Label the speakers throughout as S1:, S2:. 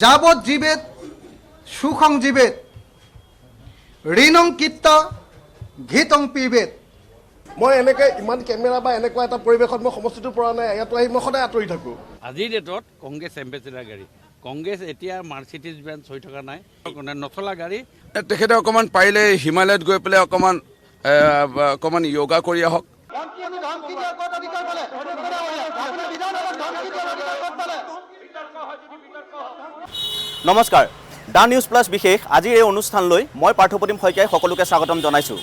S1: যাবৎ জীবেত সুখং জীবেত ঋণং কীৰ্ত ঘৃতং পিবেত।
S2: মই এনেকৈ ইমান কেমেৰা বা এনেকুৱা এটা পৰিৱেশত মই সমষ্টিটো পৰা নাই, ইয়াতো আহি মই সদায় আঁতৰি থাকোঁ।
S3: আজিৰ ডেটত কংগ্ৰেছ এম্বেচেডাৰ গাড়ী, কংগ্ৰেছ এতিয়া মাৰ্চিডিজ বেঞ্চ হৈ থকা নাই, নচলা গাড়ী।
S4: তেখেতে অকণমান পাৰিলে হিমালয়ত গৈ পেলাই অকণমান য়োগা কৰি আহক।
S5: নমস্কাৰ, দ্য নিউজ প্লাছ বিশেষ আজিৰ এই অনুষ্ঠানলৈ মই পাৰ্থপ্ৰতিম শইকীয়াই সকলোকে স্বাগতম জনাইছোঁ।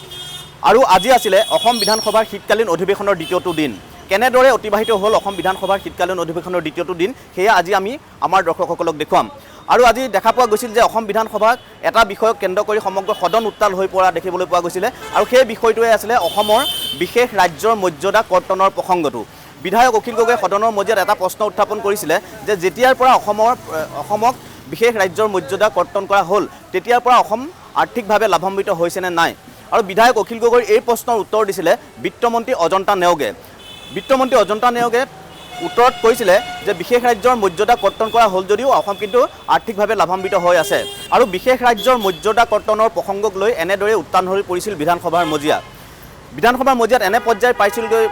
S5: আৰু আজি আছিলে অসম বিধানসভাৰ শীতকালীন অধিৱেশনৰ দ্বিতীয়টো দিন। কেনেদৰে অতিবাহিত হ'ল অসম বিধানসভাৰ শীতকালীন অধিৱেশনৰ দ্বিতীয়টো দিন, সেয়া আজি আমি আমাৰ দৰ্শকসকলক দেখুৱাম। আৰু আজি দেখা পোৱা গৈছিল যে অসম বিধানসভাত এটা বিষয়ক কেন্দ্ৰ কৰি সমগ্ৰ সদন উত্তাল হৈ পৰা দেখিবলৈ পোৱা গৈছিলে। আৰু সেই বিষয়টোৱে আছিলে অসমৰ বিশেষ ৰাজ্যৰ মৰ্যাদা কৰ্তনৰ প্ৰসংগটো। বিধায়ক অখিল গগৈয়ে সদনৰ মজিয়াত এটা প্ৰশ্ন উত্থাপন কৰিছিলে যে যেতিয়াৰ পৰা অসমক বিশেষ ৰাজ্যৰ মৰ্যাদা কৰ্তন কৰা হ'ল তেতিয়াৰ পৰা অসম আৰ্থিকভাৱে লাভান্বিত হৈছেনে নাই। আৰু বিধায়ক অখিল গগৈৰ এই প্ৰশ্নৰ উত্তৰ দিছিলে বিত্তমন্ত্ৰী অজন্তা নেওগে। বিত্তমন্ত্ৰী অজন্তা নেওগে উত্তৰত কৈছিলে যে বিশেষ ৰাজ্যৰ মৰ্যাদা কৰ্তন কৰা হ'ল যদিও অসম কিন্তু আৰ্থিকভাৱে লাভান্বিত হৈ আছে। আৰু বিশেষ ৰাজ্যৰ মৰ্যাদা কৰ্তনৰ প্ৰসংগক লৈ এনেদৰে উত্তাল হৈ পৰিছিল বিধানসভাৰ মজিয়া। বিধানসভাৰ মজিয়াত এনে পৰ্যায়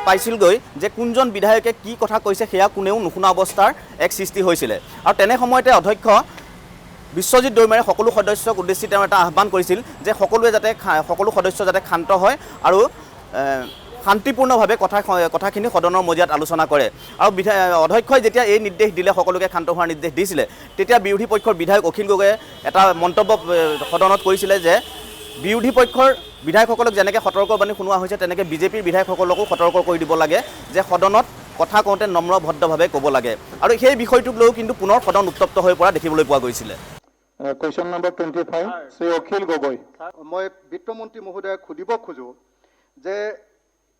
S5: পাইছিলগৈ যে কোনজন বিধায়কে কি কথা কৈছে সেয়া কোনেও নুশুনা অৱস্থাৰ এক সৃষ্টি হৈছিলে। আৰু তেনে সময়তে অধ্যক্ষ বিশ্বজিৎ দৈমাৰে সকলো সদস্যক উদ্দেশ্যি তেওঁ এটা আহ্বান কৰিছিল যে সকলো সদস্য যাতে ক্ষান্ত হয় আৰু শান্তিপূৰ্ণভাৱে কথাখিনি সদনৰ মজিয়াত আলোচনা কৰে। আৰু অধ্যক্ষই যেতিয়া এই নিৰ্দেশ দিলে, সকলোকে ক্ষান্ত হোৱাৰ নিৰ্দেশ দিছিলে, তেতিয়া বিৰোধী পক্ষৰ বিধায়ক অখিল গগৈয়ে এটা মন্তব্য সদনত কৰিছিলে যে বিৰোধী পক্ষৰ বিধায়কসকলক যেনেকৈ সতৰ্কবাণী শুনোৱা হৈছে তেনেকৈ বিজেপিৰ বিধায়কসকলকো সতৰ্ক কৰি দিব লাগে যে সদনত কথা কওঁতে নম্ৰ ভদ্ৰভাৱে ক'ব লাগে। আৰু সেই বিষয়টোক লৈও কিন্তু পুনৰ সদন উত্তপ্ত হৈ পৰা দেখিবলৈ পোৱা গৈছিলে।
S6: Question number 25 Shri Akhil Gogoi. মই বিত্তমন্ত্ৰী মহোদয়ক সুধিব খোজো যে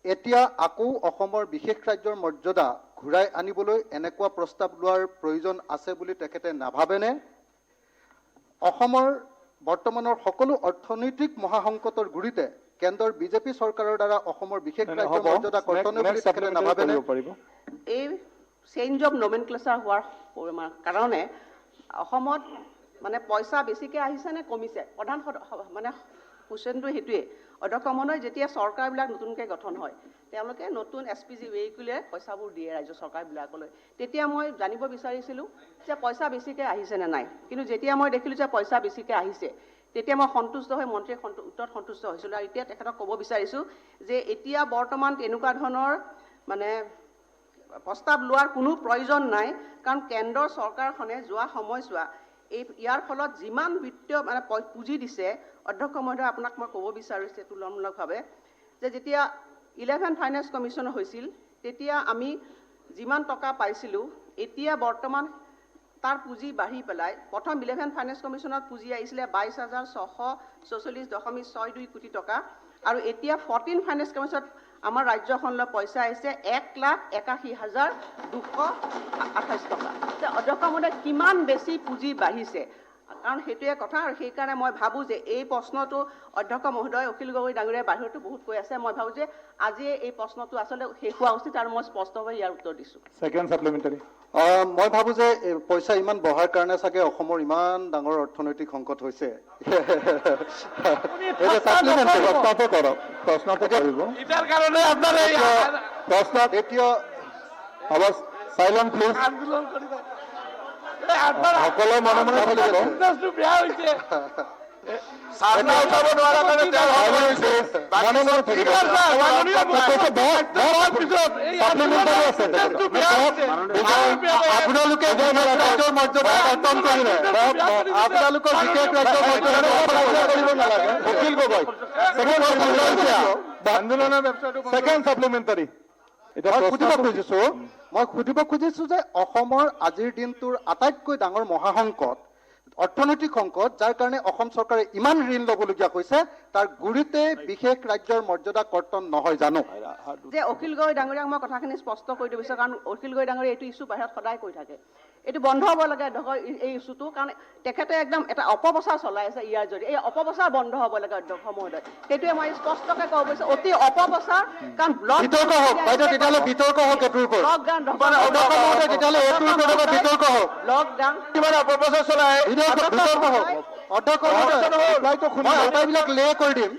S6: এতিয়া আকৌ অসমৰ বিশেষ ৰাজ্যৰ মৰ্যাদা ঘূৰাই আনিবলৈ এনেকুৱা প্ৰস্তাৱ লোৱাৰ প্ৰয়োজন আছে বুলি তেখেতে নাভাবেনে? অসমৰ বৰ্তমানৰ সকলো অৰ্থনৈতিক মহাসংকটৰ গুৰিতে কেন্দ্ৰৰ বিজেপি চৰকাৰৰ দ্বাৰা অসমৰ বিশেষ ৰাজ্যৰ মৰ্যাদা কৰ্তন বুলি তেখেতে নাভাবেনে?
S7: এই চেঞ্জ অফ নমেনক্লেচাৰ হোৱাৰ কাৰণে অসমত মানে পইচা বেছিকৈ আহিছে নে কমিছে? প্ৰধান মানে কুৱেশ্যনটো সেইটোৱে। অধ্যক্ষ মহোদয়, যেতিয়া চৰকাৰবিলাক নতুনকৈ গঠন হয় তেওঁলোকে নতুন SPG ভেহিকুলে পইচাবোৰ দিয়ে ৰাজ্য চৰকাৰবিলাকলৈ। তেতিয়া মই জানিব বিচাৰিছিলোঁ যে পইচা বেছিকৈ আহিছে নে নাই। কিন্তু যেতিয়া মই দেখিলোঁ যে পইচা বেছিকৈ আহিছে তেতিয়া মই সন্তুষ্ট হৈ মন্ত্ৰীৰ উত্তৰত সন্তুষ্ট হৈছিলোঁ। আৰু এতিয়া তেখেতক ক'ব বিচাৰিছোঁ যে এতিয়া বৰ্তমান তেনেকুৱা ধৰণৰ মানে প্ৰস্তাৱ লোৱাৰ কোনো প্ৰয়োজন নাই, কাৰণ কেন্দ্ৰৰ চৰকাৰখনে যোৱা সময়ছোৱা ইয়াৰ ফলত যিমান বিত্তীয় মানে পুঁজি দিছে, অধ্যক্ষ মহোদয় আপোনাক মই ক'ব বিচাৰিছোঁ তুলনামূলকভাৱে যে যেতিয়া 11 ফাইনেন্স কমিশ্যন হৈছিল তেতিয়া আমি যিমান টকা পাইছিলোঁ এতিয়া বৰ্তমান তাৰ পুঁজি বাঢ়ি পেলাই প্ৰথম 11 ফাইনেন্স কমিশ্যনত পুঁজি আহিছিলে 22,646.62 কোটি টকা, আৰু এতিয়া 14 ফাইনেন্স কমিশ্যনত আমাৰ ৰাজ্যখনলৈ পইচা আহিছে 1,81,228 টকা। অধ্যক্ষ মহোদয়, কিমান বেছি পুঁজি বাঢ়িছে? কাৰণ সেইটোৱে কথা। আৰু সেইকাৰণে মই ভাবোঁ যে এই প্ৰশ্নটো অধ্যক্ষ মহোদয় অখিল গগৈ ডাঙৰীয়াই বাহিৰতো বহুত কৈ আছে, মই ভাবোঁ যে আজি এই প্ৰশ্নটো আচলতে শেষ হোৱা উচিত, আৰু মই স্পষ্টভাৱে ইয়াৰ উত্তৰ দিছোঁ।
S6: Second supplementary. মই ভাবোঁ যে পইচা ইমান বঢ়াৰ কাৰণে চাগে অসমৰ ইমান ডাঙৰ অৰ্থনৈতিক সংকট হৈছে। প্ৰশ্নটো কৰিব প্ৰশ্নত এতিয়া চাইলেণ্ট প্লিজ। সকলোৱে মনে মনে থাকিব। আপোনালোকে ৰাজ্যৰ মৰ্যাদা কৰ্তন কৰিলে আপোনালোকৰ বিশেষ ৰাজ্যৰ মৰ্যাদা কৰিব নালাগে। অখিল গগৈ আন্দোলনৰ ছেকেণ্ড ছাপ্লিমেণ্টাৰী। মই সুধিব খুজিছোঁ যে অসমৰ আজিৰ দিনটোৰ আটাইতকৈ ডাঙৰ মহাসংকট অৰ্থনৈতিক সংকট, যাৰ কাৰণে অসম চৰকাৰে ইমান ঋণ ল'বলগীয়া হৈছে, তাৰ গুৰিতে বিশেষ ৰাজ্যৰ মৰ্যাদা কৰ্তন নহয় জানো?
S7: যে অখিল গগৈ ডাঙৰীয়াক মই কথাখিনি স্পষ্ট কৰি দিব বিচাৰোঁ, কাৰণ অখিল গগৈ ডাঙৰীয়া এইটো ইছ্যু বাহিৰত সদায় কৈ থাকে। এইটো বন্ধ হ'ব লাগে অধ্যক্ষ এই ইছ্যুটো, কাৰণ তেখেতে একদম এটা অপপ্ৰচাৰ চলাই আছে ইয়াৰ জৰিয়তে। এই অপপ্ৰচাৰ বন্ধ হ'ব লাগে অধ্যক্ষ মহোদয়, সেইটোৱে মই স্পষ্টকৈ ক'ব বিচাৰোঁ। অতি অপপ্ৰচাৰ, কাৰণ
S6: বিতৰ্ক হওক বাইদেউ, তেতিয়াহ'লে বিতৰ্ক হওক এইটোৰ ওপৰত।
S7: লকডাউন
S6: অধ্যক্ষ মহোদয়, তেতিয়াহ'লে এইটোৰ ওপৰত বিতৰ্ক হওক।
S7: লকডাউন
S6: কিমান অপপ্ৰচাৰ চলাই বিতৰ্ক হওক। অধ্যক্ষ মহোদয়, মই আটাইবিলাক লে কৰি দিম।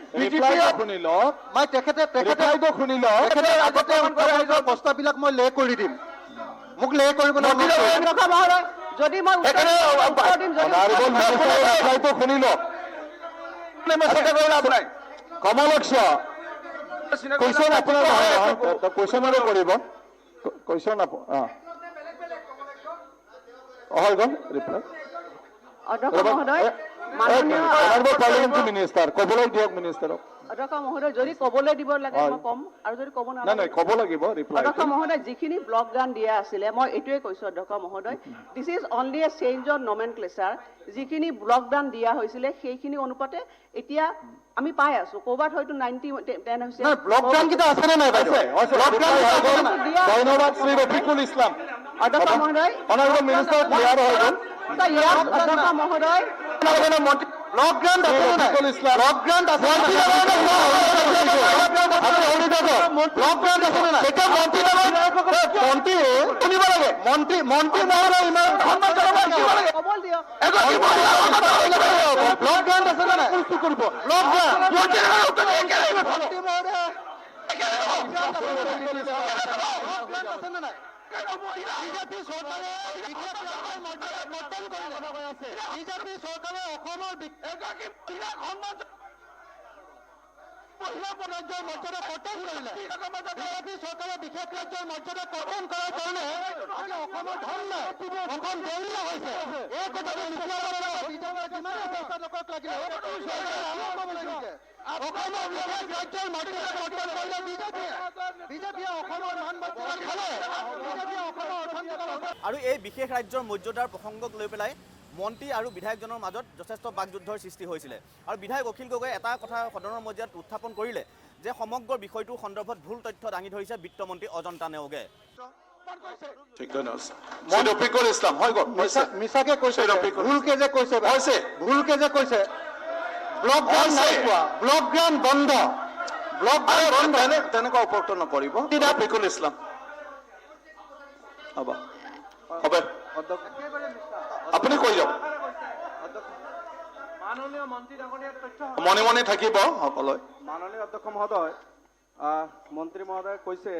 S6: শুনি লওক, মই তেখেতে শুনি লওক, তেখেতে আগতে উত্তৰ প্ৰস্তাৱবিলাক মই লে কৰি দিম। মোক লে কৰিবলৈ
S7: অধ্যক্ষ মহোদয়, যদি মই উত্তৰ দিম,
S6: শুনি লওক। কমলক্ষ কুৱেশ্যন আপোনাৰ কুৱেশ্যনৰে কৰিব। কুৱেশ্যন হৈ গ'ল ৰিপ্লাই।
S7: অধ্যক্ষ মহোদয়, মাননীয়
S6: পাৰ্লিয়ামেণ্টাৰী মিনিষ্টাৰ ক'বলৈ দিয়ক মিনিষ্টাৰক।
S7: অধ্যক্ষ মহোদয়, যদি ক'বলৈ দিব লাগে মই ক'ম, আৰু যদি ক'ব নালাগে
S6: ক'ব লাগিব ৰিপ্লাই।
S7: অধ্যক্ষ মহোদয়, যিখিনি ব্লক গ্ৰাণ্ট দিয়া আছিলে মই এইটোৱে কৈছোঁ অধ্যক্ষ মহোদয়, this is only a change of nomenclature. যিখিনি ব্লক গ্ৰাণ্ট দিয়া হৈছিলে সেইখিনি অনুপাতে এতিয়া আমি পাই আছোঁ। ক'ৰবাত হয়তো 90-10 হৈছে।
S6: ব্লক গ্ৰাণ্ট কেইটা আছেনে নাই বাইদেউ? ধন্যবাদ শ্ৰী ৰফিকুল ইছলাম।
S7: অধ্যক্ষ মহোদয়,
S6: মিনিষ্টাৰ ক্লিয়াৰ হৈ গ'ল।
S7: অধ্যক্ষ মহোদয়,
S6: ব্লক গ্ৰাণ্ট আছে নে নাই? ব্লক গ্ৰাণ্ট আছে ব্লক গ্ৰাণ্ট আছে নে নাই? মন্ত্ৰী শুনিব লাগে। মন্ত্ৰী মহোদয় ইমান
S7: ক'বলৈ দিয়ক।
S6: ব্লক গ্ৰাণ্ট আছে নে নাই? কৰিব ব্লক গ্ৰাণ্ট আছে নে নাই? বিজেপি চৰকাৰে বিজেপি চৰকাৰে অসমৰ ৰাজ্যৰ মৰ্যাদা কৰ্তন কৰিলে। বিজেপি চৰকাৰে বিশেষ ৰাজ্যৰ মৰ্যাদা কৰ্তন কৰাৰ কাৰণে অসমৰ ধন নাই, অসম দেউলীয়া হৈছে। এই কথাটো কিমান লোকক লাগিলে অসমৰ বিশেষ ৰাজ্যৰ মৰ্যাদা কৰ্তন কৰিলে বিজেপিয়ে অসমৰ মান মৰ্যাদা খালে। বিজেপিয়ে অসমৰ অৰ্থনীতি
S5: আৰু এই বিশেষ ৰাজ্যৰ মৰ্যাদাৰ প্ৰসংগক লৈ পেলাই মন্ত্ৰী আৰু বিধায়কজনৰ মাজত যথেষ্ট বাকযুদ্ধৰ সৃষ্টি হৈছিলে। আৰু বিধায়ক অখিল গগৈয়ে এটা কথা সদনৰ মজিয়াত উত্থাপন কৰিলে যে সমগ্ৰ বিষয়টোৰ সন্দৰ্ভত ভুল তথ্য দাঙি ধৰিছে বিত্তমন্ত্ৰী অজন্তা নেওগে।
S6: মিছাকে কৈছে, ভুলকে যে কৈছে, ভুলকে যে কৈছে। ব্লক গ্ৰাণ্ট নাই পোৱা, ব্লক গ্ৰাণ্ট বন্ধ, ব্লক গ্ৰাণ্ট বন্ধ। তেনেকুৱা ওপৰত নকৰিব ৰফিকুল ইছলাম। হ'ব হ'ব আপুনি কৈ যাওক।
S8: মাননীয় মন্ত্ৰী ডাঙৰীয়াৰ তথ্য
S6: মনে মনে থাকিব সকলোৱে।
S8: মাননীয় অধ্যক্ষ মহোদয়, মন্ত্ৰী মহোদয়ে কৈছে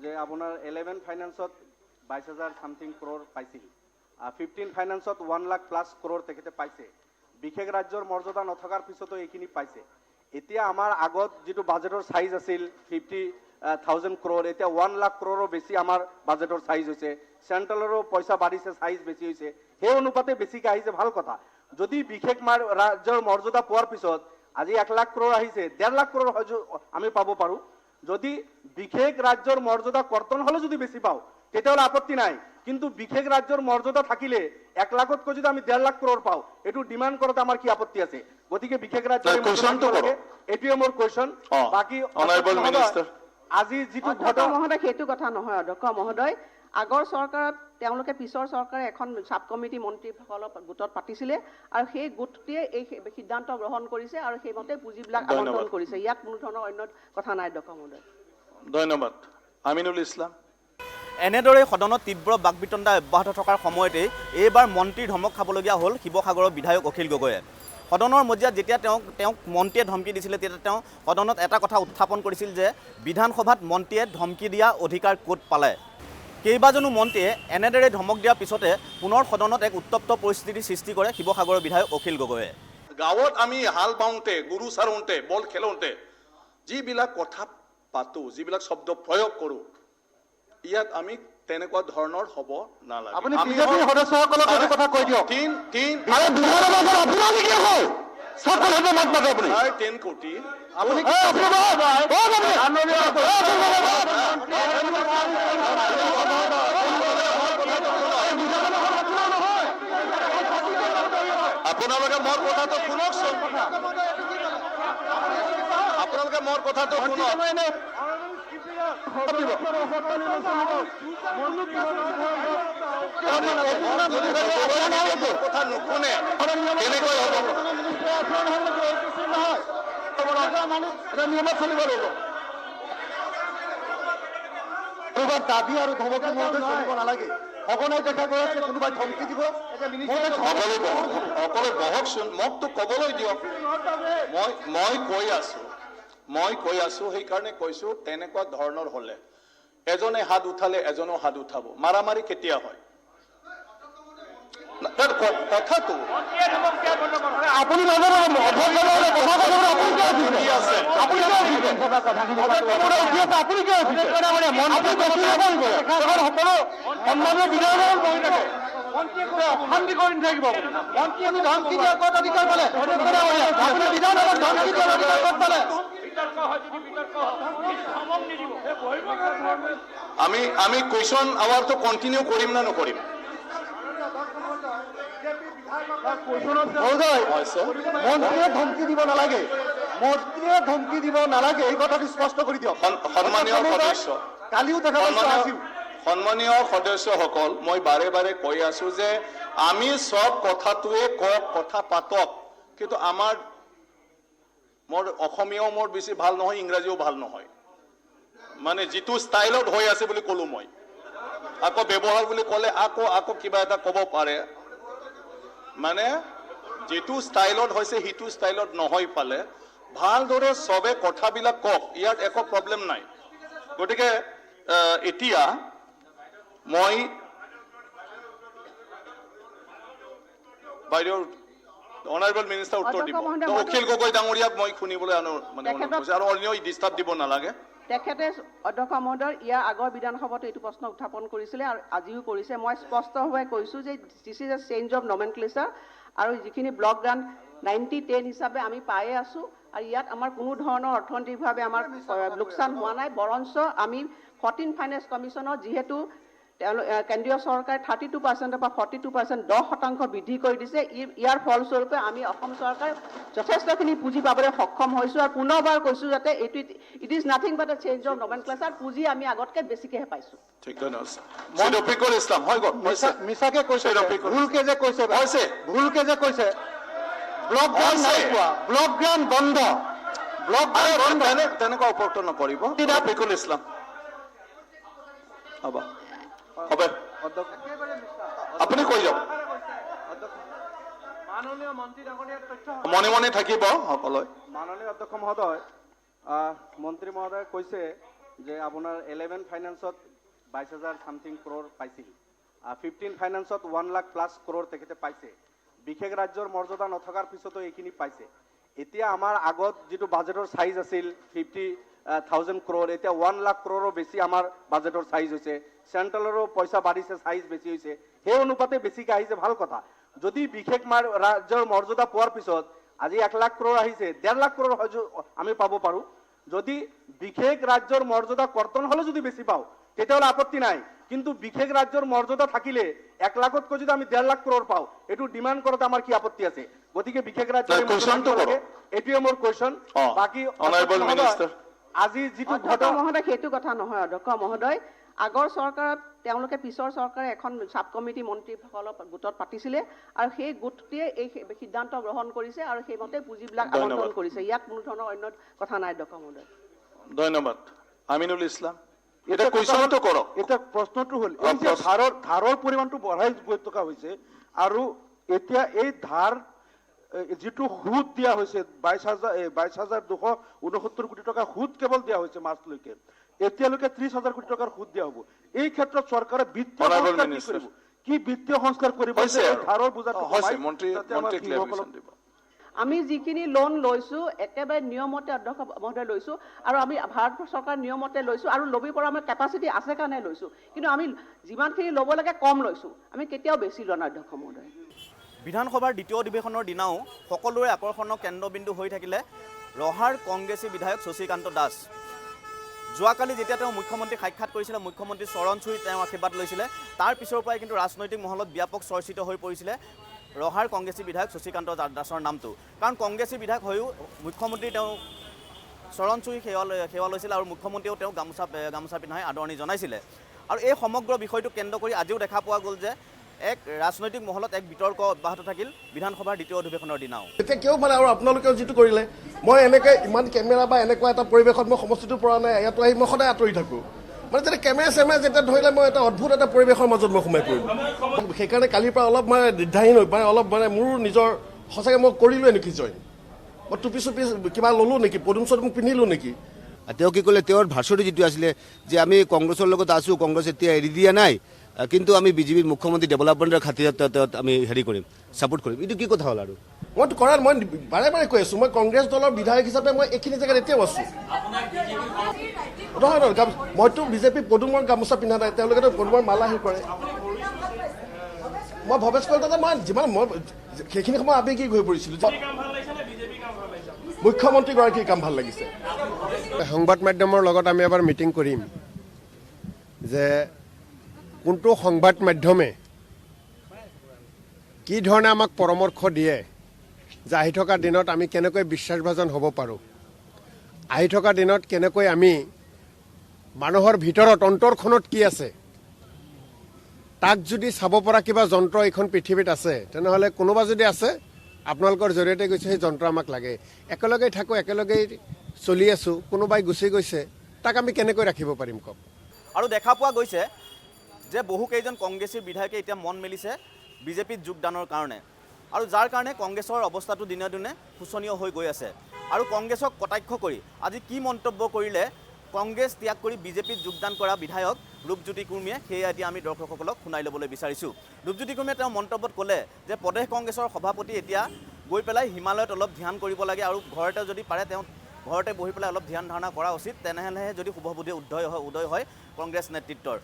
S8: যে আপোনাৰ 11 ফাইনেন্সত 22,000 সামথিং ক্ৰ'ৰ পাইছিল, 15 ফাইনেন্সত 1 লাখ প্লাছ ক্ৰ'ৰ তেখেতে পাইছে। বিশেষ ৰাজ্যৰ মৰ্যাদা নথকাৰ পিছতো এইখিনি পাইছে। এতিয়া আমাৰ আগত যিটো বাজেটৰ চাইজ আছিল 50,000 ক্ৰ'ৰ, এতিয়া 1 লাখ ক্ৰ'ৰো বেছি আমাৰ বাজেটৰ চাইজ হৈছে। চেণ্ট্ৰেলৰো পইচা বাঢ়িছে, চাইজ বেছি হৈছে, সেই অনুপাতে বেছিকৈ আহিছে, ভাল কথা। যদি বিশেষ ৰাজ্যৰ মৰ্যাদা পোৱাৰ পিছত আজি 1 লাখ ক্ৰ'ৰ আহিছে, 1.5 লাখ ক্ৰ'ৰ হয়তো আমি পাব পাৰোঁ। যদি বিশেষ ৰাজ্যৰ মৰ্যাদা কৰ্তন হ'লে যদি বেছি পাওঁ তেতিয়াহ'লে আপত্তি নাই, কিন্তু বিশেষ ৰাজ্যৰ মৰ্যাদা থাকিলে 1 লাখতকৈ যদি আমি 1.5 লাখ ক্ৰ'ৰ পাওঁ, এইটো ডিমাণ্ড কৰোঁতে আমাৰ কি আপত্তি আছে? গতিকে বিশেষ ৰাজ্যৰ এইটোৱে মোৰ কুৱেশ্যন। বাকী আজি যিটো
S7: মহোদয়, সেইটো কথা নহয় অধ্যক্ষ মহোদয়। আগৰ চৰকাৰত তেওঁলোকে পিছৰ চৰকাৰে এখন চাব কমিটি মন্ত্ৰীসকলৰ গোটত পাতিছিলে আৰু সেই গোটটোৱে এই সিদ্ধান্ত গ্ৰহণ কৰিছে আৰু সেইমতে পুঁজিবিলাক আবণ্টন কৰিছে। ইয়াত কোনো ধৰণৰ অন্য কথা নাই অধ্যক্ষ মহোদয়।
S6: ধন্যবাদ। আমিনুল ইছলাম।
S5: এনেদৰে সদনত তীব্ৰ বাকবিতণ্ডা অব্যাহত থকাৰ সময়তেই এইবাৰ মন্ত্ৰীৰ ধমক খাবলগীয়া হ'ল শিৱসাগৰৰ বিধায়ক অখিল গগৈয়ে। সদনৰ মজিয়াত যেতিয়া তেওঁক মন্ত্ৰীয়ে ধমকি দিছিলে তেতিয়া তেওঁ সদনত এটা কথা উত্থাপন কৰিছিল যে বিধানসভাত মন্ত্ৰীয়ে ধমকি দিয়া অধিকাৰ ক'ত পালে। কেইবাজনো মন্ত্ৰীয়ে এনেদৰে ধমক দিয়াৰ পিছতে পুনৰ সদনত এক উত্তপ্ত পৰিস্থিতিৰ সৃষ্টি কৰে শিৱসাগৰৰ বিধায়ক অখিল গগৈয়ে।
S9: গাঁৱত আমি হাল বাওঁতে, গৰু চাৰোঁতে, বল খেলোঁতে যিবিলাক কথা পাতোঁ, যিবিলাক শব্দ প্ৰয়োগ কৰোঁ, ইয়াত আমি তেনেকুৱা ধৰণৰ হ'ব নালাগে।
S6: আপুনি বিজেপিৰ সদস্যসকলক এইটো কথা কৈ দিয়ক।
S9: 3 কোটি আপোনালোকে মোৰ কথাটো শুনকচোন। আপোনালোকে মোৰ কথাটো শুনক। কথা নুশুনে কেনেকৈ হ'ব?
S6: নিয়মত চলিব লাগিব। কোনোবা দাবী আৰু ধমকি মতে চলিব নালাগে। সঘনাই দেখা গৈ আছে কোনোবাই ধমকি দিব।
S9: সকলোৱে বহকচোন, মোকতো ক'বলৈ দিয়ক। মই কৈ আছো সেইকাৰণে কৈছো, তেনেকুৱা ধৰণৰ হ'লে এজনে হাত উঠালে এজনেও হাত উঠাব। মাৰামাৰি কেতিয়া হয়? কথাটো
S6: আপুনি শান্তি কৰি নাথাকিব। মন্ত্ৰী আমি ধমকি দিয়াৰ ক'ত অধিকাৰ পালে? আপুনি বিধানসভাত ধমকি দিয়াৰ অধিকাৰ ক'ত পালে?
S9: আমি কুৱেশ্যন আৱাৰটো কণ্টিনিউ কৰিম নে নকৰিম?
S6: মন্ত্ৰীয়ে ধমকি দিব নালাগে, মন্ত্ৰীয়ে ধমকি দিব নালাগে, এই কথাটো স্পষ্ট কৰি দিয়ক।
S9: সন্মানীয় সদস্য,
S6: কালিও দেখা পাইছো, আজিও।
S9: সন্মানীয় সদস্যসকল, মই বাৰে বাৰে কৈ আছো যে আমি চব কথাটোৱে কওক, কথা পাতক, কিন্তু মোৰ অসমীয়াও মোৰ বেছি ভাল নহয়, ইংৰাজীও ভাল নহয়। মানে যিটো ষ্টাইলত হৈ আছে বুলি ক'লো মই, আকৌ ব্যৱহাৰ বুলি ক'লে আকৌ কিবা এটা ক'ব পাৰে। মানে যিটো ষ্টাইলত হৈছে সেইটো ষ্টাইলত নহয় পালে ভালদৰে চবে কথাবিলাক কওক, ইয়াত একো প্ৰব্লেম নাই। গতিকে এতিয়া মই বাইদেউৰ অনাৰেবল মিনিষ্টাৰ উত্তৰ দিব। অখিল গগৈ ডাঙৰীয়াক মই শুনিবলৈ অনুৰোধ কৰিছো, আৰু অন্য ডিষ্টাৰ্ব দিব নালাগে।
S7: তেখেতে অধ্যক্ষ মহোদয় ইয়াৰ আগৰ বিধানসভাতো এইটো প্ৰশ্ন উত্থাপন কৰিছিলে আৰু আজিও কৰিছে। মই স্পষ্টভাৱে কৈছোঁ যে this is a change of nomenclature, আৰু যিখিনি ব্লক গ্ৰাণ্ট 90-10 হিচাপে আমি পায়ে আছোঁ, আৰু ইয়াত আমাৰ কোনো ধৰণৰ অৰ্থনৈতিকভাৱে আমাৰ লোকচান হোৱা নাই। বৰঞ্চ আমি 14 ফাইনেন্স কমিশ্যনৰ যিহেতু কেন্দ্ৰীয় চৰকাৰে 32% পৰা 42% 10% বৃদ্ধি কৰি দিছে, ইয়াৰ ফলস্বৰূপে আমি অসম চৰকাৰ যথেষ্টখিনি পুঁজি পাবলৈ সক্ষম হৈছোঁ। আৰু পুনৰবাৰ কৈছোঁ যাতে এইটো it is nothing but a change of nomenclature. পুঁজি আমি আগতকৈ বেছিকৈহে পাইছোঁ।
S9: ঠিক ধন্যবাদ। ৰফিকুল ইছলাম হৈ গ'ল।
S6: মিছাকে কৈছে, ভুলকে যে কৈছে, ভুলকে যে কৈছে ব্লক গ্ৰাণ্ট নাই পোৱা, ব্লক গ্ৰাণ্ট বন্ধ, ব্লক গ্ৰাণ্ট বন্ধ,
S9: তেনেকুৱা উপৰ্ত নকৰিব। ৰফিকুল ইছলাম হ'ব, আপুনি কৈ যাওক।
S8: মাননীয় মন্ত্ৰী ডাঙৰীয়াৰ তথ্য
S9: মনে মনে থাকিব সকলোৱে।
S8: মাননীয় অধ্যক্ষ মহোদয়, মন্ত্ৰী মহোদয়ে কৈছে যে আপোনাৰ 11 ফাইনেন্সত 22,000 সামথিং ক্ৰ'ৰ পাইছিল, 15 ফাইনেন্সত 1 লাখ প্লাছ ক্ৰ'ৰ তেখেতে পাইছে। বিশেষ ৰাজ্যৰ মৰ্যাদা নথকাৰ পিছতো এইখিনি পাইছে। এতিয়া আমাৰ আগত যিটো বাজেটৰ চাইজ আছিল 50,000 ক্ৰ'ৰ, এতিয়া 1 লাখ ক্ৰ'ৰো বেছি আমাৰ বাজেটৰ চাইজ হৈছে। চেণ্ট্ৰেলৰো পইচা বাঢ়িছে, চাইজ বেছি হৈছে, সেই অনুপাতে বেছিকৈ আহিছে, ভাল কথা। যদি বিশেষ ৰাজ্যৰ মৰ্যাদা পোৱাৰ পিছত আজি 1 লাখ ক্ৰ'ৰ আহিছে, 1.5 লাখ ক্ৰ'ৰ হয়তো আমি পাব পাৰোঁ। যদি বিশেষ ৰাজ্যৰ মৰ্যাদা কৰ্তন হ'লে যদি বেছি পাওঁ তেতিয়াহ'লে আপত্তি নাই, কিন্তু বিশেষ ৰাজ্যৰ মৰ্যাদা থাকিলে 1 লাখতকৈ যদি আমি 1.5 লাখ ক্ৰ'ৰ পাওঁ, এইটো ডিমাণ্ড কৰোঁতে আমাৰ কি আপত্তি আছে? গতিকে বিশেষ ৰাজ্যৰ এইটোৱে মোৰ কুৱেশ্যন। বাকী আজি যিটো
S7: মহোদয়, সেইটো কথা নহয় অধ্যক্ষ মহোদয়। আগৰ চৰকাৰত তেওঁলোকে পিছৰ চৰকাৰে এখন চাব কমিটি মন্ত্ৰীসকলৰ গোটত পাতিছিলে, আৰু সেই গোটটোৱে এই সিদ্ধান্ত গ্ৰহণ কৰিছে আৰু সেইমতে পুঁজিবিলাক আবণ্টন কৰিছে। ইয়াত কোনো ধৰণৰ অন্য কথা নাই অধ্যক্ষ মহোদয়।
S9: ধন্যবাদ। আমিনুল ইছলাম, এতিয়া কুৱেশ্যনটো কৰক।
S2: এতিয়া প্ৰশ্নটো হ'ল এই যে ধাৰৰ পৰিমাণটো বঢ়াই গৈ থকা হৈছে, আৰু এতিয়া এই ধাৰ যিটো সুদ দিয়া হৈছে 22,269 কোটি টকা সুদ কেৱল দিয়া হৈছে মাৰ্চলৈকে, এতিয়ালৈকে 30,000 কোটি টকাৰ সুদ দিয়া হ'ব। এই ক্ষেত্ৰত চৰকাৰে বিত্তীয় সংস্কাৰ কি কৰিব? কি বিত্তীয় সংস্কাৰ কৰিব? ধাৰৰ বোজাটো
S7: আমি যিখিনি লোন লৈছোঁ একেবাৰে নিয়মতে অধ্যক্ষ মহোদয় লৈছোঁ, আৰু আমি ভাৰত চৰকাৰ নিয়মতে লৈছোঁ, আৰু ল'ব পৰা আমাৰ কেপাচিটি আছে কাৰণে লৈছোঁ, কিন্তু আমি যিমানখিনি ল'ব লাগে কম লৈছোঁ, আমি কেতিয়াও বেছি লোৱা নাই অধ্যক্ষ মহোদয়।
S5: বিধানসভাৰ দ্বিতীয় অধিৱেশনৰ দিনাও সকলোৰে আকৰ্ষণৰ কেন্দ্ৰবিন্দু হৈ থাকিলে ৰহাৰ কংগ্ৰেছী বিধায়ক শশীকান্ত দাস। যোৱাকালি যেতিয়া তেওঁ মুখ্যমন্ত্ৰীক সাক্ষাৎ কৰিছিলে, মুখ্যমন্ত্ৰীৰ চৰণ চুই তেওঁ আশীৰ্বাদ লৈছিলে, তাৰ পিছৰ পৰাই কিন্তু ৰাজনৈতিক মহলত ব্যাপক চৰ্চিত হৈ পৰিছিলে ৰহাৰ কংগ্ৰেছী বিধায়ক শশীকান্ত দাসৰ নামটো। কাৰণ কংগ্ৰেছী বিধায়ক হৈও মুখ্যমন্ত্ৰী তেওঁ চৰণ চুই সেৱা লৈছিল আৰু মুখ্যমন্ত্ৰীয়েও তেওঁ গামোচা পিন্ধাই আদৰণি জনাইছিলে। আৰু এই সমগ্ৰ বিষয়টো কেন্দ্ৰ কৰি আজিও দেখা পোৱা গ'ল যে এক ৰাজনৈতিক মহলত এক বিতৰ্ক অব্যাহত থাকিল বিধানসভাৰ দ্বিতীয় অধিৱেশনৰ দিনাও।
S10: এতিয়া কিয় মানে আৰু আপোনালোকেও যিটো কৰিলে, মই এনেকৈ ইমান কেমেৰা বা এনেকুৱা এটা পৰিৱেশত মই সমষ্টিটো পৰা নাই, ইয়াতো আহি মই সদায় আঁতৰি থাকোঁ। মানে যেতিয়া কেমেৰা যেতিয়া ধৰিলে মই এটা অদ্ভুত এটা পৰিৱেশৰ মাজত মই সোমাই পৰিলোঁ। সেইকাৰণে কালিৰ পৰা অলপ মানে দ্বিধাহীন হৈ মানে অলপ মানে মোৰ নিজৰ সঁচাকৈ মই কৰিলোৱে নেকি জইন, মই টুপি চুপি কিবা ল'লোঁ নেকি, পদুম চদুম পিন্ধিলোঁ নেকি।
S11: তেওঁ কি ক'লে, তেওঁৰ ভাষণটো যিটো আছিলে যে আমি কংগ্ৰেছৰ লগত আছোঁ, কংগ্ৰেছ এতিয়া এৰি দিয়া নাই, কিন্তু আমি বিজেপিৰ মুখ্যমন্ত্ৰী ডেভেলপমেণ্টৰ খাতিৰত আমি হেৰি কৰিম, ছাপোৰ্ট কৰিম, এইটো কি কথা হ'ল? আৰু
S10: মইতো কৰাত মই বাৰে বাৰে কৈ আছোঁ, মই কংগ্ৰেছ দলৰ বিধায়ক হিচাপে মই এইখিনি জেগাত এতিয়াও আছোঁ। নহয় মইতো বিজেপি পদুমৰ গামোচা পিন্ধা নাই, তেওঁলোকেতো পদুমৰ মালা হেৰি কৰে। মই ভৱেশ কলিতাতে মই যিমান মই সেইখিনি সময় আৱেগিক হৈ পৰিছিলোঁ। মুখ্যমন্ত্ৰীগৰাকীৰ কাম ভাল লাগিছে।
S12: সংবাদ মাধ্যমৰ লগত আমি এবাৰ মিটিং কৰিম যে কোনটো সংবাদ মাধ্যমে কি ধৰণে আমাক পৰামৰ্শ দিয়ে যে আহি থকা দিনত আমি কেনেকৈ বিশ্বাসভাজন হ'ব পাৰোঁ, আহি থকা দিনত কেনেকৈ আমি মানুহৰ ভিতৰত অন্তৰখনত কি আছে তাক যদি চাব পৰা কিবা যন্ত্ৰ এইখন পৃথিৱীত আছে, তেনেহ'লে কোনোবা যদি আছে আপোনালোকৰ জৰিয়তে গৈছে, সেই যন্ত্ৰ আমাক লাগে। একেলগেই থাকোঁ, একেলগেই চলি আছোঁ, কোনোবাই গুচি গৈছে, তাক আমি কেনেকৈ ৰাখিব পাৰিম কওক?
S5: আৰু দেখা পোৱা গৈছে যে বহুকেইজন কংগ্ৰেছী বিধায়কে এতিয়া মন মেলিছে বিজেপিত যোগদানৰ কাৰণে, আৰু যাৰ কাৰণে কংগ্ৰেছৰ অৱস্থাটো দিনে দিনে শোচনীয় হৈ গৈ আছে। আৰু কংগ্ৰেছক কটাক্ষ কৰি আজি কি মন্তব্য কৰিলে কংগ্ৰেছ ত্যাগ কৰি বিজেপিত যোগদান কৰা বিধায়ক ৰূপজ্যোতি কুৰ্মীয়ে, সেয়া এতিয়া আমি দৰ্শকসকলক শুনাই ল'বলৈ বিচাৰিছোঁ। ৰূপজ্যোতি কুৰ্মীয়ে তেওঁ মন্তব্যত ক'লে যে প্ৰদেশ কংগ্ৰেছৰ সভাপতি এতিয়া গৈ পেলাই হিমালয়ত অলপ ধ্যান কৰিব লাগে, আৰু ঘৰতে যদি পাৰে তেওঁ ঘৰতে বহি পেলাই অলপ ধ্যান ধাৰণা কৰা উচিত, তেনেহ'লেহে যদি শুভবুদ্ধি উদয় হয় কংগ্ৰেছ নেতৃত্বৰ।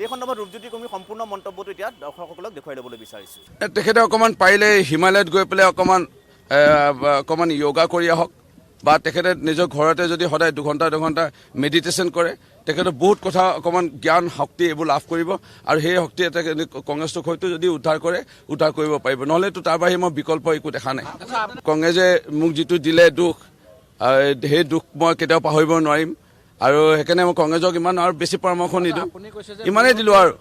S5: এই সন্দৰ্ভত ৰূপজ্যোতি কুৰ্মীৰ সম্পূৰ্ণ মন্তব্যটো এতিয়া দৰ্শকসকলক দেখুৱাই ল'বলৈ বিচাৰিছোঁ।
S4: তেখেতে অকণমান পাৰিলে হিমালয়ত গৈ পেলাই অকণমান য়োগা কৰি আহক, বা তেখেতে নিজৰ ঘৰতে যদি সদায় দুঘণ্টা মেডিটেশ্যন কৰে, তেখেতে বহুত কথা অকণমান জ্ঞান শক্তি এইবোৰ লাভ কৰিব, আৰু সেই শক্তিয়ে কংগ্ৰেছটোক হয়তো যদি উদ্ধাৰ কৰিব পাৰিব, নহ'লেতো তাৰ বাহিৰে মই বিকল্প একো দেখা নাই। কংগ্ৰেছে মোক যিটো দিলে দুখ, সেই দুখ মই কেতিয়াও পাহৰিব নোৱাৰিম, আৰু সেইকাৰণে মই কংগ্ৰেছক ইমান আৰু বেছি পৰামৰ্শ নিদিওঁ, ইমানেই দিলোঁ। আৰু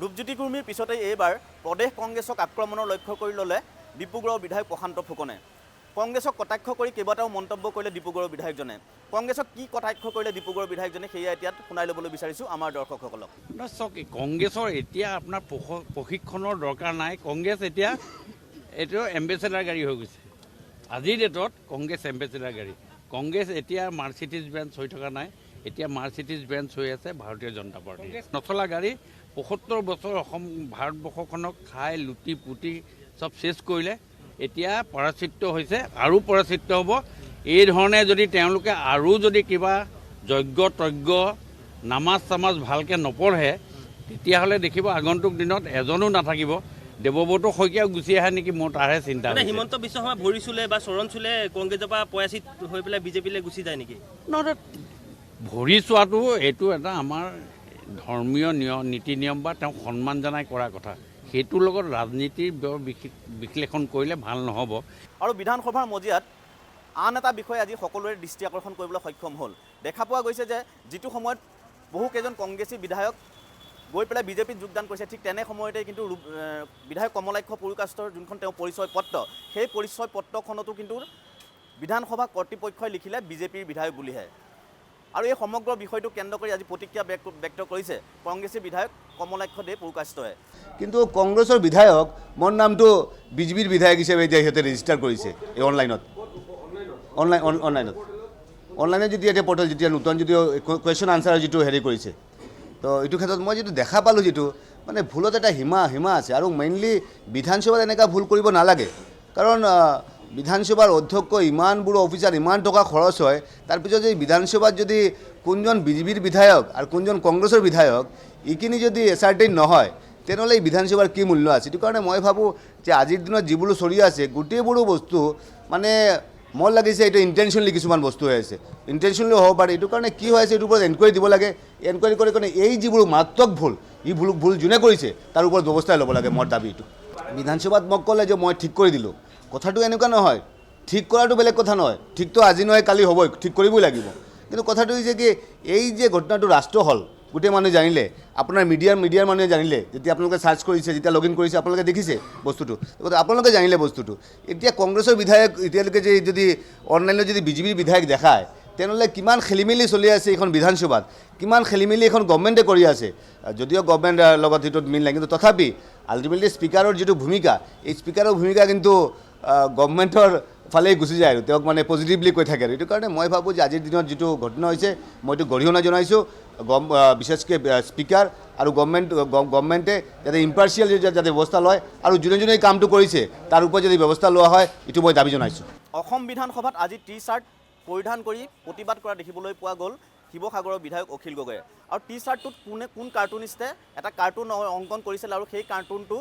S5: ৰূপজ্যোতি কুৰ্মীৰ পিছতে এইবাৰ প্ৰদেশ কংগ্ৰেছক আক্ৰমণৰ লক্ষ্য কৰি ল'লে ডিব্ৰুগড়ৰ বিধায়ক প্ৰশান্ত ফুকনে। কংগ্ৰেছক কটাক্ষ কৰি কেইবাটাও মন্তব্য কৰিলে ডিব্ৰুগড়ৰ বিধায়কজনে। কংগ্ৰেছক কি কটাক্ষ কৰিলে ডিব্ৰুগড়ৰ বিধায়কজনে, সেয়া এতিয়া শুনাই ল'বলৈ বিচাৰিছোঁ আমাৰ দৰ্শকসকলক।
S3: চাওক, কংগ্ৰেছৰ এতিয়া আপোনাৰ প্ৰশিক্ষণৰ দৰকাৰ নাই। কংগ্ৰেছ এতিয়া এইটো এম্বেচেডাৰ গাড়ী হৈ গৈছে। আজিৰ ডেটত কংগ্ৰেছ এম্বেচেডাৰ গাড়ী। কংগ্ৰেছ এতিয়া মাৰ্চিডিজ বেঞ্চ হৈ থকা নাই, এতিয়া মাৰ্চিডিজ বেঞ্চ হৈ আছে ভাৰতীয় জনতা পাৰ্টি। নচলা গাড়ী ৭৫ বছৰ অসম ভাৰতবৰ্ষখনক খাই লুটি পুটি চব চেছ কৰিলে, এতিয়া পৰাচিত হৈছে আৰু পৰাচিত হ'ব। এই ধৰণে যদি তেওঁলোকে আৰু যদি কিবা যজ্ঞ তজ্ঞ নামাজ চামাজ ভালকৈ নপঢ়ে, তেতিয়াহ'লে দেখিব আগন্তুক দিনত এজনো নাথাকিব। দেৱব্ৰত শইকীয়াও গুচি আহে নেকি, মোৰ তাৰহে চিন্তা।
S13: হিমন্ত বিশ্ব শৰ্মা ভৰি চুলে বা চৰণ চুলে কংগ্ৰেছৰ পৰা পৰাচিত হৈ পেলাই বিজেপিলৈ গুচি যায় নেকি?
S3: নহয়, ভৰি চোৱাটো এইটো এটা আমাৰ ধৰ্মীয় নীতি নিয়ম বা তেওঁক সন্মান জনাই কৰা কথা। সেইটোৰ লগত ৰাজনীতিৰ বিশ্লেষণ কৰিলে ভাল নহ'ব।
S5: আৰু বিধানসভাৰ মজিয়াত আন এটা বিষয়ে আজি সকলোৰে দৃষ্টি আকৰ্ষণ কৰিবলৈ সক্ষম হ'ল। দেখা পোৱা গৈছে যে যিটো সময়ত বহুকেইজন কংগ্ৰেছী বিধায়ক গৈ পেলাই বিজেপিত যোগদান কৰিছে, ঠিক তেনে সময়তে কিন্তু বিধায়ক কমলাক্ষ পুৰকাষ্টৰ যোনখন তেওঁ পৰিচয় পত্ৰ, সেই পৰিচয় পত্ৰখনতো কিন্তু বিধানসভা কৰ্তৃপক্ষই লিখিলে বিজেপিৰ বিধায়ক বুলিহে। আৰু এই সমগ্ৰ বিষয়টো কেন্দ্ৰ কৰি আজি প্ৰতিক্ৰিয়া ব্যক্ত কৰিছে কংগ্ৰেছী বিধায়ক কমলাক্ষ দে পুৰকাষ্টই।
S11: কিন্তু কংগ্ৰেছৰ বিধায়ক মোৰ নামটো বিজেপিৰ বিধায়ক হিচাপে এতিয়া সিহঁতে ৰেজিষ্টাৰ কৰিছে এই অনলাইনত যেতিয়া এতিয়া পৰ্টেল যেতিয়া নতুন যিটো কুৱেশ্যন আনচাৰ যিটো হেৰি কৰিছে, তো এইটো ক্ষেত্ৰত মই যিটো দেখা পালোঁ, যিটো মানে ভুলত এটা সীমা আছে। আৰু মেইনলি বিধানসভাত এনেকুৱা ভুল কৰিব নালাগে, কাৰণ বিধানসভাৰ অধ্যক্ষ ইমানবোৰ অফিচাৰ, ইমান টকা খৰচ হয়, তাৰপিছত যদি বিধানসভাত যদি কোনজন বিজেপিৰ বিধায়ক আৰু কোনজন কংগ্ৰেছৰ বিধায়ক এইখিনি যদি এচাৰ্টেইন নহয়, তেনেহ'লে এই বিধানসভাৰ কি মূল্য আছে? এইটো কাৰণে মই ভাবোঁ যে আজিৰ দিনত যিবোৰ চলি আছে গোটেইবোৰো বস্তু মানে মোৰ লাগিছে এইটো ইণ্টেনশ্যনলি কিছুমান বস্তু হৈ আছে, ইণ্টেনশ্যনলি হ'ব পাৰে। এইটো কাৰণে কি হৈ আছে এইটোৰ ওপৰত এনকুৱাৰী দিব লাগে। এনকুৱাৰী কৰি কাৰণে এই যিবোৰ মাৰাত্মক ভুল, এই ভুল যোনে কৰিছে তাৰ ওপৰত ব্যৱস্থা ল'ব লাগে, মোৰ দাবী এইটো। বিধানসভাত মোক ক'লে যে মই ঠিক কৰি দিলোঁ, কথাটো এনেকুৱা নহয়। ঠিক কৰাটো বেলেগ কথা নহয়, ঠিকটো আজি নহয় কালি হ'বই, ঠিক কৰিবই লাগিব। কিন্তু কথাটো হৈছে কি এই যে ঘটনাটো ৰাষ্ট্ৰ হ'ল গোটেই মানুহে জানিলে আপোনাৰ মিডিয়াৰ মানুহে জানিলে যেতিয়া আপোনালোকে চাৰ্চ কৰিছে যেতিয়া লগ ইন কৰিছে আপোনালোকে দেখিছে বস্তুটো আপোনালোকে জানিলে বস্তুটো এতিয়া কংগ্ৰেছৰ বিধায়ক এতিয়ালৈকে যদি অনলাইনত যদি বিজেপিৰ বিধায়ক দেখায় তেনেহ'লে কিমান খেলিমেলি চলি আছে এইখন বিধানসভাত কিমান খেলিমেলি এখন গভৰ্ণমেণ্টে কৰি আছে যদিও গভৰ্ণমেণ্টৰ লগত সেইটো মিল নাই কিন্তু তথাপি আল্টিমেটলি স্পীকাৰৰ যিটো ভূমিকা এই স্পীকাৰৰ ভূমিকা কিন্তু গভৰ্ণমেণ্টৰ ফালেই গুচি যায় আৰু তেওঁক মানে পজিটিভলি কৈ থাকে আৰু এইটো কাৰণে মই ভাবোঁ যে আজিৰ দিনত যিটো ঘটনা হৈছে মই এইটো গৰিহণা জনাইছোঁ বিশেষকৈ স্পীকাৰ আৰু গভৰ্ণমেণ্টে যাতে ইম্পাৰ্চিয়েল যাতে ব্যৱস্থা লয় আৰু যোনে যোনে এই কামটো কৰিছে তাৰ ওপৰত যদি ব্যৱস্থা লোৱা হয় এইটো মই দাবী জনাইছোঁ
S5: অসম বিধানসভাত আজি টি চাৰ্ট পৰিধান কৰি প্ৰতিবাদ কৰা দেখিবলৈ পোৱা গ'ল শিৱসাগৰৰ বিধায়ক অখিল গগৈয়ে আৰু টি চাৰ্টটোত কোন কাৰ্টুনিষ্টে এটা কাৰ্টুন অংকন কৰিছিল আৰু সেই কাৰ্টুনটো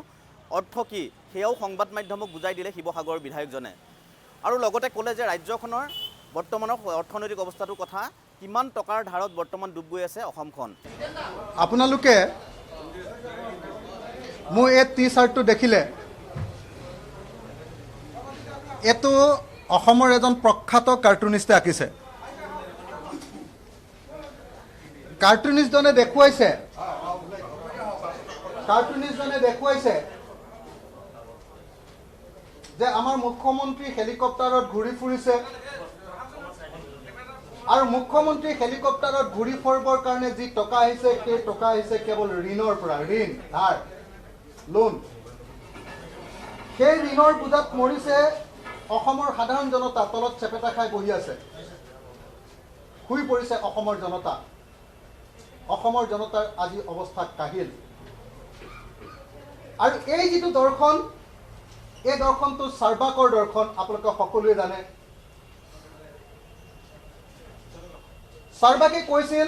S5: অৰ্থ কি সেয়াও সংবাদ মাধ্যমক বুজাই দিলে শিৱসাগৰৰ বিধায়কজনে আৰু লগতে ক'লে যে ৰাজ্যখনৰ বৰ্তমানৰ অৰ্থনৈতিক অৱস্থাটোৰ কথা কিমান টকাৰ ধাৰত বৰ্তমান ডুব গৈ আছে অসমখন
S1: আপোনালোকে মোৰ এই টি চাৰ্টটো দেখিলে এইটো অসমৰ এজন প্ৰখ্যাত কাৰ্টুনিষ্টে আঁকিছে কাৰ্টুনিষ্টজনে দেখুৱাইছে যে আমাৰ মুখ্যমন্ত্ৰী হেলিকপ্টাৰত ঘূৰি ফুৰিছে আৰু মুখ্যমন্ত্ৰী হেলিকপ্টাৰত ঘূৰি ফুৰিবৰ কাৰণে যি টকা আহিছে সেই টকা আহিছে কেৱল ঋণৰ পৰা ঋণ ধাৰ লোন সেই ঋণৰ বোজাত মৰিছে অসমৰ সাধাৰণ জনতা তলত চেপেটা খাই বহি আছে শুই পৰিছে অসমৰ জনতাৰ আজি অৱস্থা কাহিল আৰু এই যিটো দৰ্শন এই দৰ্শনটো চাৰ্বাকৰ দৰ্শন আপোনালোকে সকলোৱে জানে চাৰ্বাকে কৈছিল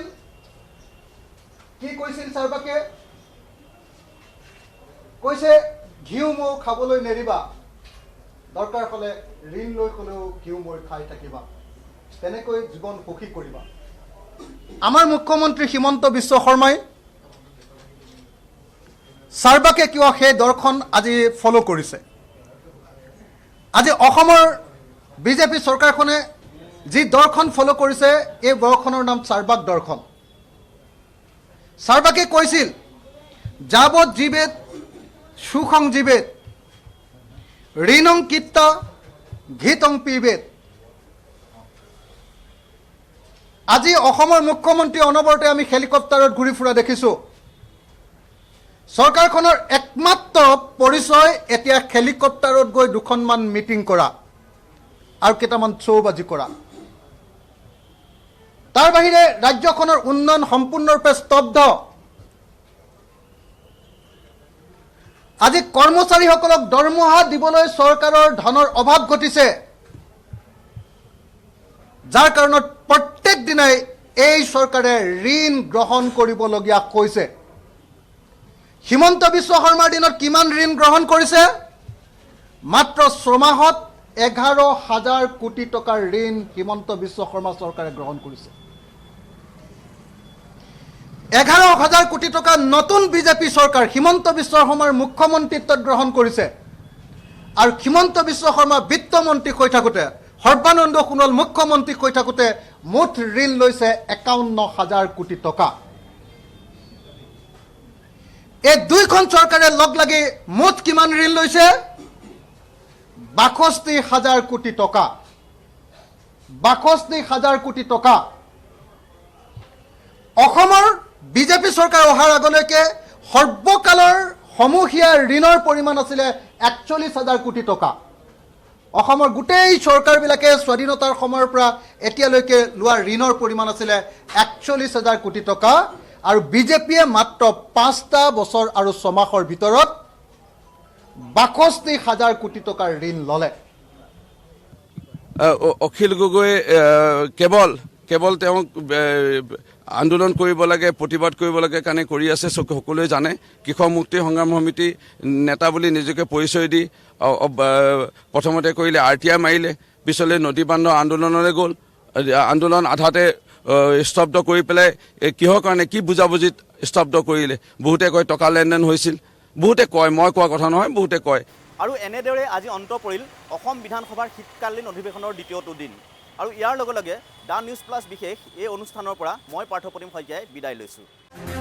S1: চাৰ্বাকে কৈছে ঘিউ মৌ খাবলৈ নেৰিবা দৰকাৰ হ'লে ঋণ লৈ হ'লেও ঘিউ মৌ খাই থাকিবা তেনেকৈ জীৱন সুখী কৰিবা আমাৰ মুখ্যমন্ত্ৰী হিমন্ত বিশ্ব শৰ্মাই চাৰ্বাকে কিয় সেই দৰ্শন আজি ফলো কৰিছে আজি অসমৰ বিজেপি চৰকাৰখনে যি দৰ্শন ফলো কৰিছে এই দৰ্শনৰ নাম চাৰ্বাক দৰ্শন চাৰ্বাকে কৈছিল যাৱত জীবেত সুখং জীবেত ঋণং কিত্ত ঘিতং পিবেত আজি অসমৰ মুখ্যমন্ত্ৰী অনবৰতে আমি হেলিকপ্টাৰত ঘূৰি ফুৰা দেখিছোঁ চৰকাৰখনৰ একমাত্ৰ পৰিচয় এতিয়া হেলিকপ্টাৰত গৈ দুখনমান মিটিং কৰা আৰু কেইটামান চৌবাজি কৰা তাৰ বাহিৰে ৰাজ্যখনৰ উন্নয়ন সম্পূৰ্ণৰূপে স্তব্ধ আজি কৰ্মচাৰীসকলক দৰমহা দিবলৈ চৰকাৰৰ ধনৰ অভাৱ ঘটিছে যাৰ কাৰণত প্ৰত্যেক দিনাই এই চৰকাৰে ঋণ গ্ৰহণ কৰিবলগীয়া হৈছে হিমন্ত বিশ্ব শৰ্মাৰ দিনত কিমান ঋণ গ্ৰহণ কৰিছে মাত্ৰ ছমাহত 11,000 কোটি টকাৰ ঋণ হিমন্ত বিশ্ব শৰ্মা চৰকাৰে গ্ৰহণ কৰিছে 11,000 কোটি টকা নতুন বিজেপি চৰকাৰ হিমন্ত বিশ্ব শৰ্মাৰ মুখ্যমন্ত্ৰীত্বত গ্ৰহণ কৰিছে আৰু হিমন্ত বিশ্ব শৰ্মা বিত্তমন্ত্ৰী হৈ থাকোঁতে সৰ্বানন্দ সোণোৱাল মুখ্যমন্ত্ৰী হৈ থাকোঁতে মুঠ ঋণ লৈছে 51,000 কোটি টকা এই দুইখন চৰকাৰে লগ লাগি মুঠ কিমান ঋণ লৈছে 62,000 কোটি টকা 62,000 কোটি টকা অসমৰ বিজেপি চৰকাৰ অহাৰ আগলৈকে সৰ্বকালৰ সমূহীয়া ঋণৰ পৰিমাণ আছিলে 41,000 কোটি টকা অসমৰ গোটেই চৰকাৰবিলাকে স্বাধীনতাৰ সময়ৰ পৰা এতিয়ালৈকে লোৱা ঋণৰ পৰিমাণ আছিলে 41,000 কোটি টকা আৰু বিজেপিয়ে মাত্ৰ 5টা বছৰ আৰু 6 মাহৰ ভিতৰত 62,000 কোটি টকাৰ ঋণ ল'লে
S4: অখিল গগৈ কেৱল তেওঁক আন্দোলন কৰিব লাগে প্ৰতিবাদ কৰিব লাগে কাৰণে কৰি আছে সকলোৱে জানে কৃষক মুক্তি সংগ্ৰাম সমিতি নেতা বুলি নিজকে পৰিচয় দি প্ৰথমতে কৰিলে RTI মাৰিলে পিছলৈ নদী বান্ধ আন্দোলনলৈ গ'ল আন্দোলন আধাতে স্তব্ধ কৰি পেলাই কিহৰ কাৰণে কি বুজাবুজিত স্তব্ধ কৰিলে বহুতে কয় টকা লেনদেন হৈছিল বহুতে কয় মই কোৱা কথা নহয় বহুতে কয়
S5: আৰু এনেদৰে আজি অন্ত পৰিল অসম বিধানসভাৰ শীতকালীন অধিৱেশনৰ দ্বিতীয়টো দিন আৰু ইয়াৰ লগে লগে দ্য নিউজ প্লাছ বিশেষ এই অনুষ্ঠানৰ পৰা মই পাৰ্থপ্ৰতিম শইকীয়াই বিদায় লৈছোঁ।